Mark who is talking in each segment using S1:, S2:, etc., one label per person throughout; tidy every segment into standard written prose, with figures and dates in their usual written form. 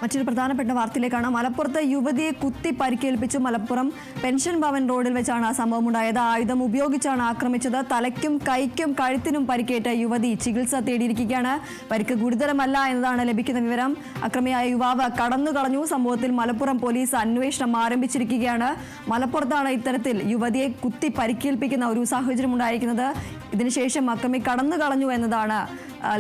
S1: മറ്റൊരു പ്രധാനപ്പെട്ട വാർത്തയിലേക്കാണ്. മലപ്പുറത്ത് യുവതിയെ കുത്തി പരിക്കേൽപ്പിച്ചു. മലപ്പുറം പെൻഷൻ ഭവൻ റോഡിൽ വെച്ചാണ് ആ സംഭവം ഉണ്ടായത്. ആയുധം ഉപയോഗിച്ചാണ് ആക്രമിച്ചത്. തലയ്ക്കും കൈക്കും കഴുത്തിനും പരിക്കേറ്റ യുവതി ചികിത്സ തേടിയിരിക്കുകയാണ്. പരിക്ക് ഗുരുതരമല്ല എന്നതാണ് ലഭിക്കുന്ന വിവരം. അക്രമിയായ യുവാവ് കടന്നുകളഞ്ഞു. സംഭവത്തിൽ മലപ്പുറം പോലീസ് അന്വേഷണം ആരംഭിച്ചിരിക്കുകയാണ്. മലപ്പുറത്താണ് ഇത്തരത്തിൽ യുവതിയെ കുത്തി പരിക്കേൽപ്പിക്കുന്ന ഒരു സാഹചര്യം ഉണ്ടായിരിക്കുന്നത്. ഇതിനുശേഷം അക്രമി കടന്നുകളഞ്ഞു എന്നതാണ്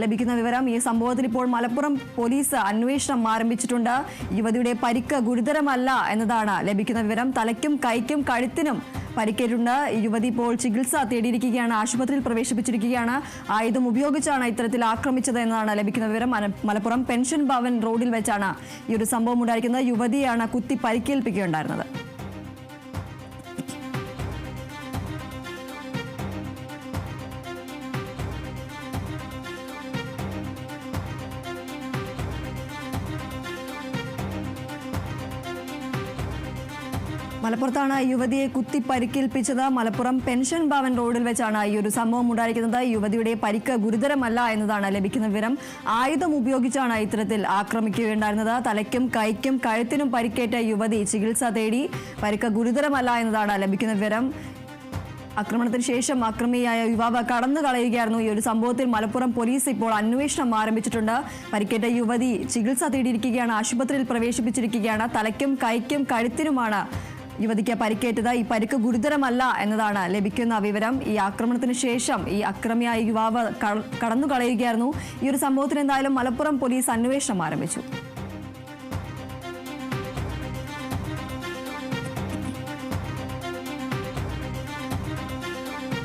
S1: ലഭിക്കുന്ന വിവരം. ഈ സംഭവത്തിൽ ഇപ്പോൾ മലപ്പുറം പോലീസ് അന്വേഷണം ആരംഭിച്ചിട്ടുണ്ട്. യുവതിയുടെ പരിക്ക് ഗുരുതരമല്ല എന്നതാണ് ലഭിക്കുന്ന വിവരം. തലയ്ക്കും കൈക്കും കഴുത്തിനും പരിക്കേറ്റുണ്ട്. യുവതി ഇപ്പോൾ ചികിത്സ തേടിയിരിക്കുകയാണ്. ആശുപത്രിയിൽ പ്രവേശിപ്പിച്ചിരിക്കുകയാണ്. ആയുധം ഉപയോഗിച്ചാണ് ഇത്തരത്തിൽ ആക്രമിച്ചത് എന്നാണ് ലഭിക്കുന്ന വിവരം. മലപ്പുറം പെൻഷൻ ഭവൻ റോഡിൽ വെച്ചാണ് ഈ ഒരു സംഭവം ഉണ്ടായിരിക്കുന്നത്. യുവതിയാണ് കുത്തി പരിക്കേൽപ്പിക്കുകയുണ്ടായിരുന്നത്. മലപ്പുറത്താണ് യുവതിയെ കുത്തി പരിക്കേൽപ്പിച്ചത്. മലപ്പുറം പെൻഷൻ ഭവൻ റോഡിൽ വെച്ചാണ് ഈ ഒരു സംഭവം ഉണ്ടായിരിക്കുന്നത്. യുവതിയുടെ പരിക്ക് ഗുരുതരമല്ല എന്നതാണ് ലഭിക്കുന്ന വിവരം. ആയുധം ഉപയോഗിച്ചാണ് ഇത്തരത്തിൽ ആക്രമിക്കുകയുണ്ടായിരുന്നത്. തലയ്ക്കും കൈക്കും കഴുത്തിനും പരിക്കേറ്റ യുവതി ചികിത്സ തേടി. പരിക്ക് ഗുരുതരമല്ല എന്നതാണ് ലഭിക്കുന്ന വിവരം. ആക്രമണത്തിന് ശേഷം അക്രമിയായ യുവാവ് കടന്നു കളയുകയായിരുന്നു. ഈ ഒരു സംഭവത്തിൽ മലപ്പുറം പോലീസ് ഇപ്പോൾ അന്വേഷണം ആരംഭിച്ചിട്ടുണ്ട്. പരിക്കേറ്റ യുവതി ചികിത്സ തേടിയിരിക്കുകയാണ്. ആശുപത്രിയിൽ പ്രവേശിപ്പിച്ചിരിക്കുകയാണ്. തലയ്ക്കും കൈക്കും കഴുത്തിനുമാണ് യുവതിക്ക് പരിക്കേറ്റത്. ഈ പരിക്ക് ഗുരുതരമല്ല എന്നതാണ് ലഭിക്കുന്ന വിവരം. ഈ ആക്രമണത്തിന് ശേഷം ഈ അക്രമിയായ യുവാവ് കടന്നു കളയുകയായിരുന്നു. ഈ ഒരു സംഭവത്തിന് എന്തായാലും മലപ്പുറം പോലീസ് അന്വേഷണം ആരംഭിച്ചു.